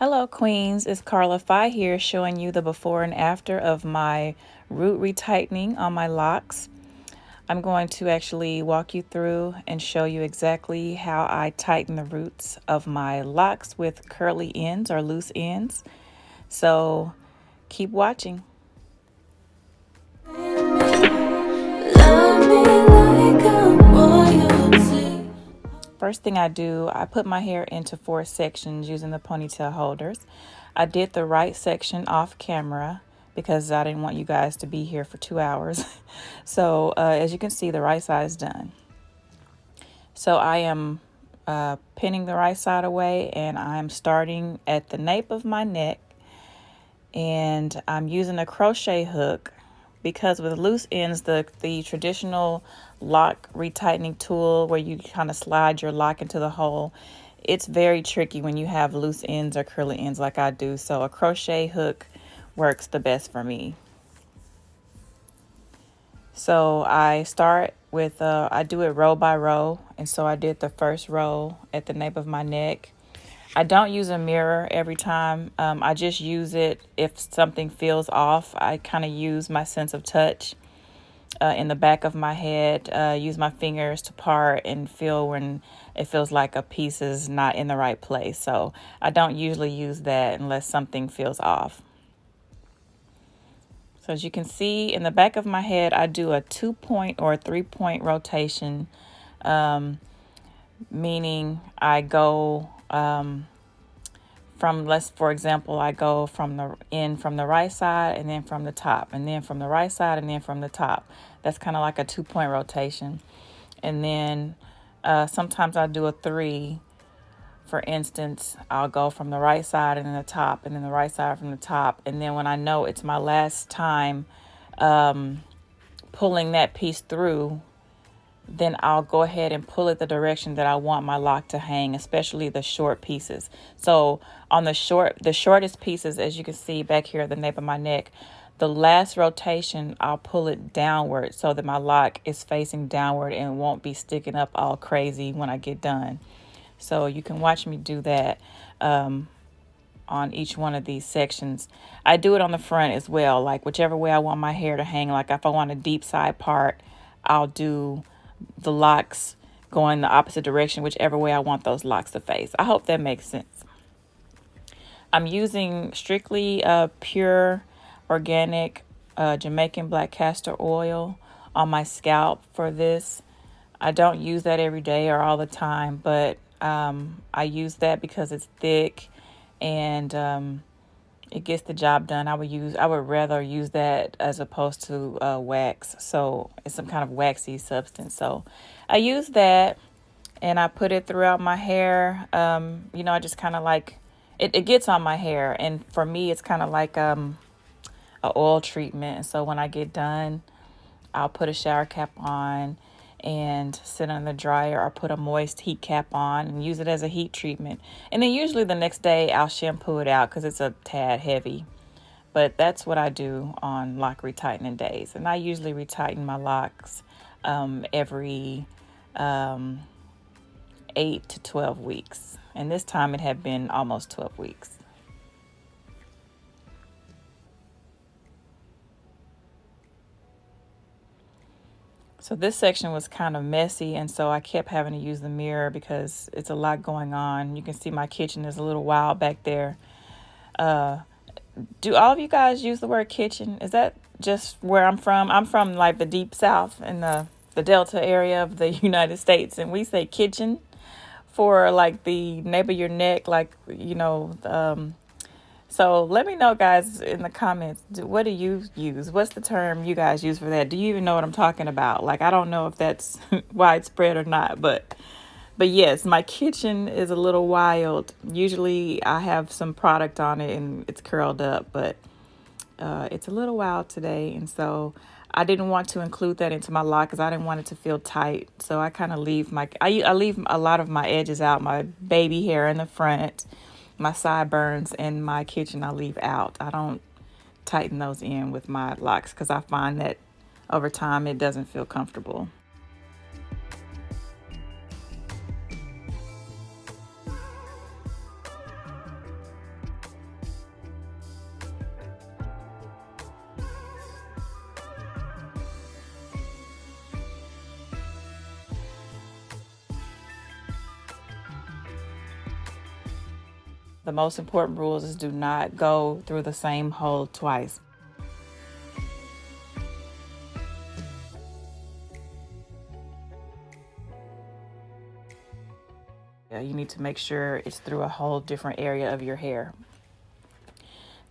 Hello Queens, it's Carla Fi here showing you the before and after of my root retightening on my locks. I'm going to actually walk you through and show you exactly how I tighten the roots of my locks with curly ends or loose ends. So keep watching. First thing I do, I put my hair into 4 sections using the ponytail holders. I did the right section off camera because I didn't want you guys to be here for 2 hours. So as you can see, the right side is done. So I am pinning the right side away, and I'm starting at the nape of my neck, and I'm using a crochet hook because with loose ends, the traditional lock retightening tool where you kind of slide your lock into the hole, it's very tricky when you have loose ends or curly ends like I do. So a crochet hook works the best for me. So I start with, I do it row by row. And so I did the first row at the nape of my neck. I don't use a mirror every time. I just use it if something feels off. I kind of use my sense of touch in the back of my head, use my fingers to part and feel when it feels like a piece is not in the right place. So I don't usually use that unless something feels off. So as you can see in the back of my head, I do a 2-point or a 3-point rotation, meaning I go for example, I go from the right side and then from the top, and then from the right side and then from the top. That's kind of like a 2-point rotation. And then sometimes I do a 3. For instance, I'll go from the right side and then the top, and then the right side from the top. And then when I know it's my last time pulling that piece through, then I'll go ahead and pull it the direction that I want my lock to hang, especially the short pieces. So on the shortest pieces, as you can see back here at the nape of my neck, the last rotation, I'll pull it downward so that my lock is facing downward and won't be sticking up all crazy when I get done. So you can watch me do that on each one of these sections. I do it on the front as well, like whichever way I want my hair to hang. Like if I want a deep side part, I'll do the locks going the opposite direction, whichever way I want those locks to face. I hope that makes sense. I'm using strictly pure organic Jamaican black castor oil on my scalp for this. I don't use that every day or all the time, but I use that because it's thick and it gets the job done. I would rather use that as opposed to wax. So it's some kind of waxy substance. So I use that and I put it throughout my hair. I just kind of like it gets on my hair, and for me it's kind of like a oil treatment. So when I get done, I'll put a shower cap on and sit on the dryer, or put a moist heat cap on and use it as a heat treatment. And then usually the next day I'll shampoo it out because it's a tad heavy. But that's what I do on lock retightening days. And I usually retighten my locks every 8 to 12 weeks. And this time it had been almost 12 weeks. So this section was kind of messy, and so I kept having to use the mirror because it's a lot going on. You can see my kitchen is a little wild back there. Do all of you guys use the word kitchen? Is that just where I'm from? I'm from like the deep south in the Delta area of the United States, and we say kitchen for like the nape of your neck, so let me know, guys, in the comments, what do you use? What's the term you guys use for that? Do you even know what I'm talking about? Like, I don't know if that's widespread or not, but yes, my kitchen is a little wild. Usually I have some product on it and it's curled up, but it's a little wild today. And so I didn't want to include that into my lock because I didn't want it to feel tight. So I kind of leave I leave a lot of my edges out, my baby hair in the front, my sideburns, and my kitchen I leave out. I don't tighten those in with my locks because I find that over time it doesn't feel comfortable. The most important rules is do not go through the same hole twice. Yeah, you need to make sure it's through a whole different area of your hair.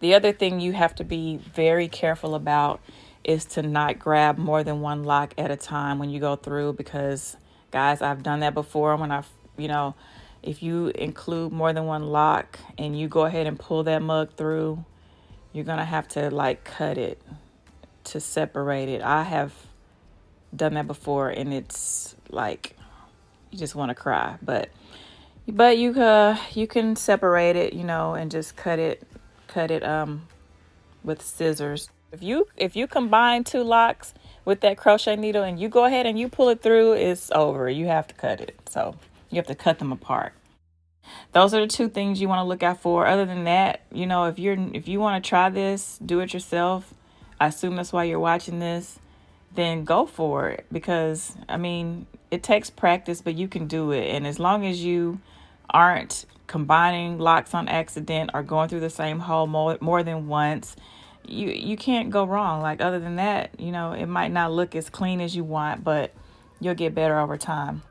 The other thing you have to be very careful about is to not grab more than one lock at a time when you go through, because guys, I've done that before when if you include more than one lock and you go ahead and pull that mug through, you're going to have to like cut it to separate it. I have done that before and it's like you just want to cry, but you can separate it, and just cut it with scissors. If you combine two locks with that crochet needle and you go ahead and you pull it through, it's over. You have to cut it. So you have to cut them apart. Those are the two things you want to look out for. Other than that, if you want to try this, do it yourself. I assume that's why you're watching this. Then go for it, because it takes practice, but you can do it. And as long as you aren't combining locks on accident or going through the same hole more than once, you can't go wrong. Like, other than that, it might not look as clean as you want, but you'll get better over time.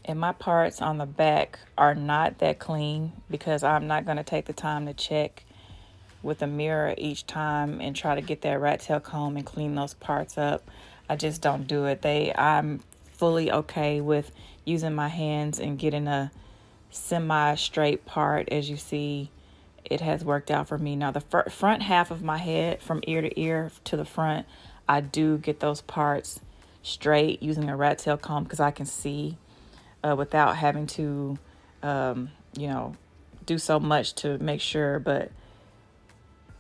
And my parts on the back are not that clean because I'm not going to take the time to check with a mirror each time and try to get that rat tail comb and clean those parts up. I just don't do it. I'm fully okay with using my hands and getting a semi-straight part. As you see, it has worked out for me. Now the front half of my head, from ear to ear to the front, I do get those parts straight using a rat tail comb because I can see without having to, do so much to make sure. But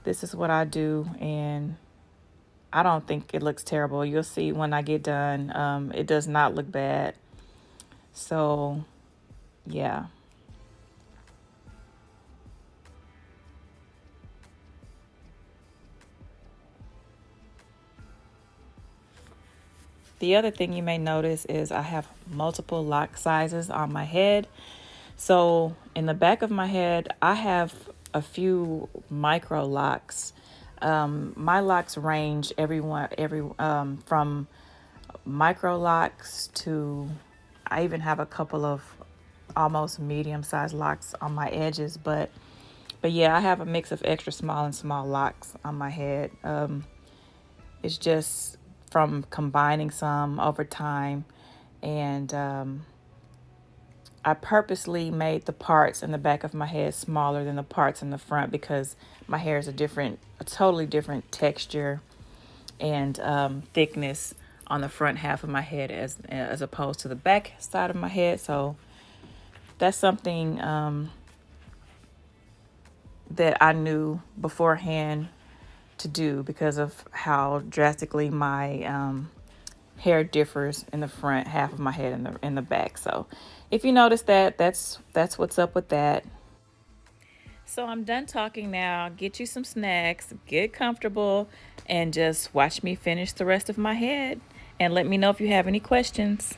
this is what I do, and I don't think it looks terrible. You'll see when I get done. It does not look bad. So, yeah. The other thing you may notice is I have multiple lock sizes on my head. So in the back of my head, I have a few micro locks. My locks range from micro locks to, I even have a couple of almost medium-sized locks on my edges. But yeah, I have a mix of extra small and small locks on my head. It's just from combining some over time, and I purposely made the parts in the back of my head smaller than the parts in the front because my hair is a totally different texture and thickness on the front half of my head as opposed to the back side of my head. So that's something that I knew beforehand to do because of how drastically my hair differs in the front half of my head and in the back. So if you notice that's what's up with that. So I'm done talking now. Get you some snacks, get comfortable, and just watch me finish the rest of my head. And let me know if you have any questions.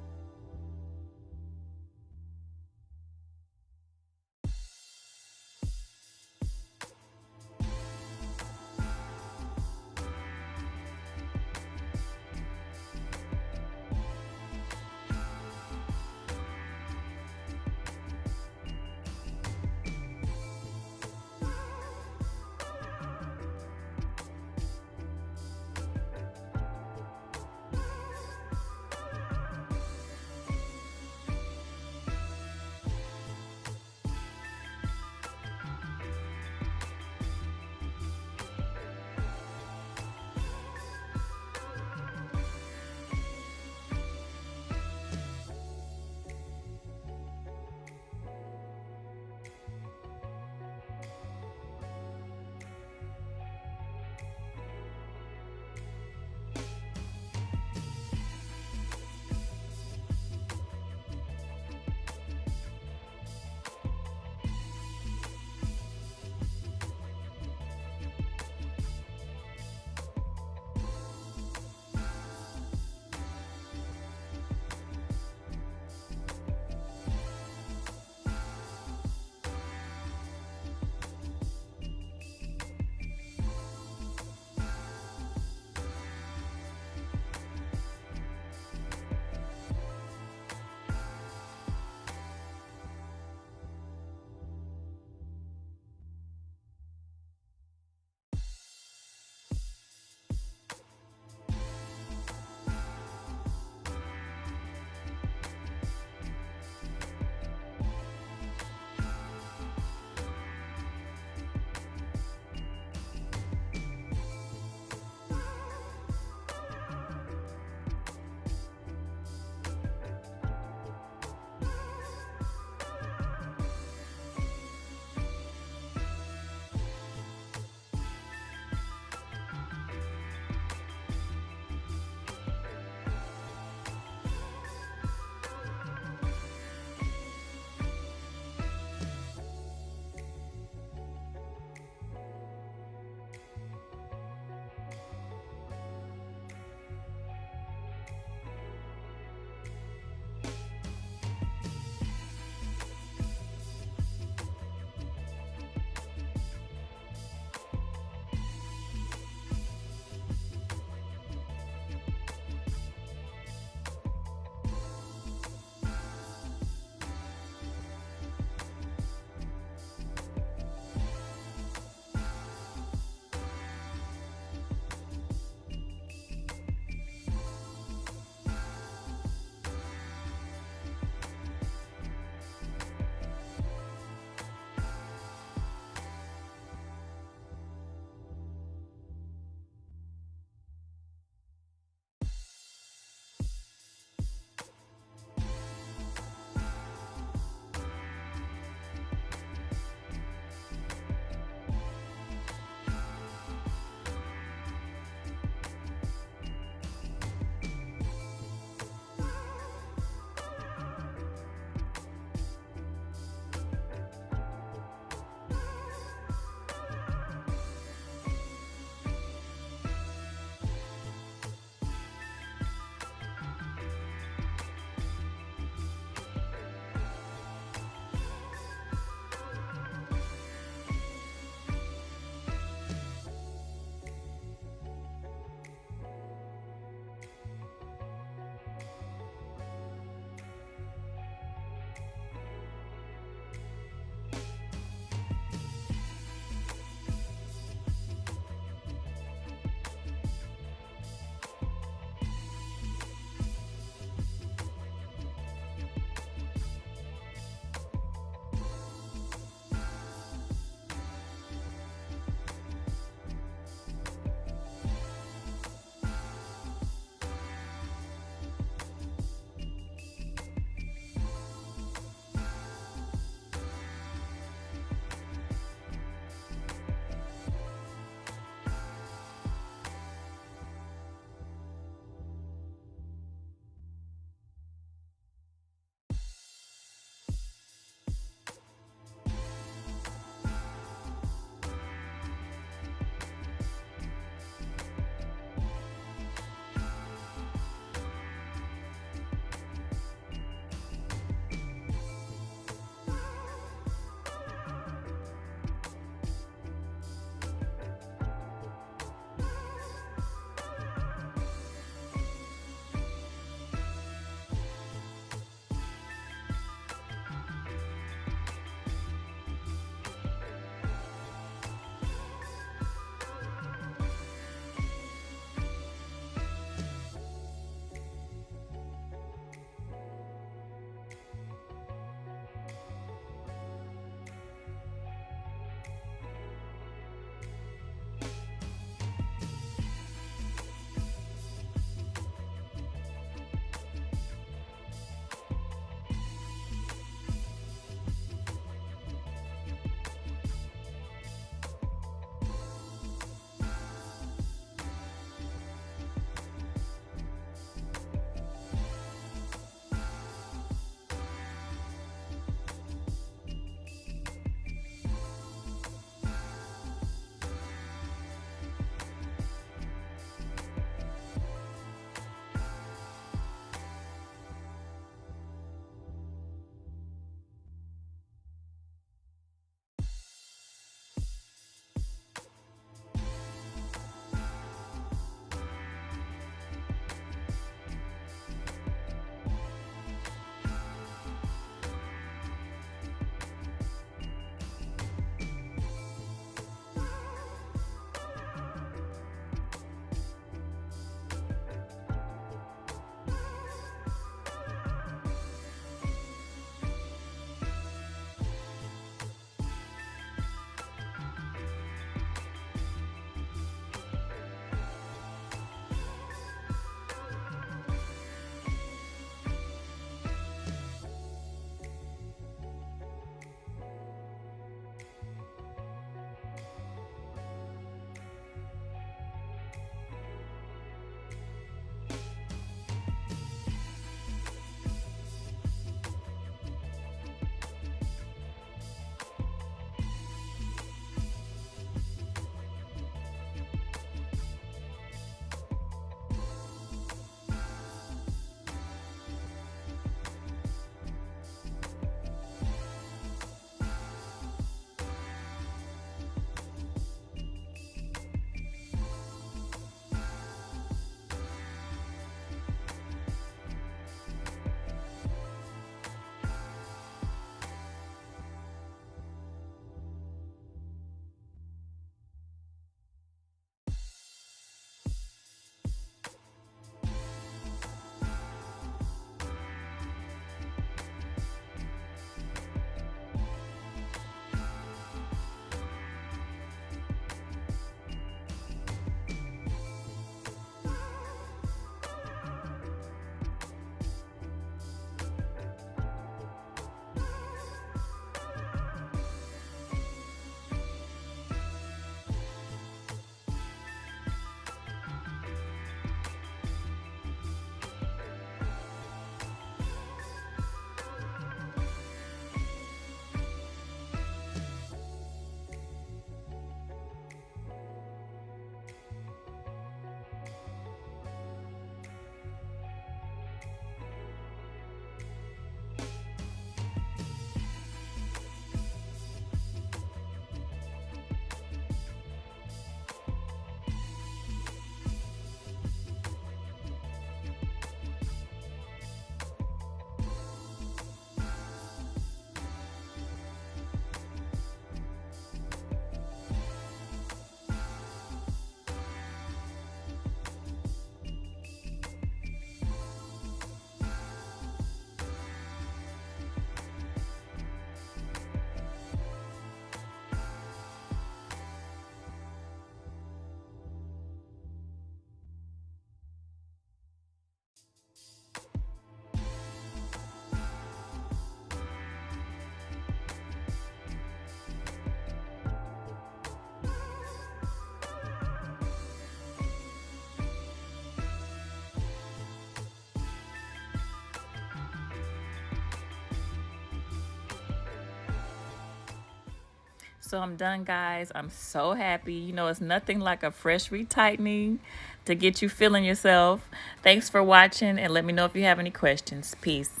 So I'm done, guys. I'm so happy. You know, it's nothing like a fresh retightening to get you feeling yourself. Thanks for watching, and let me know if you have any questions. Peace.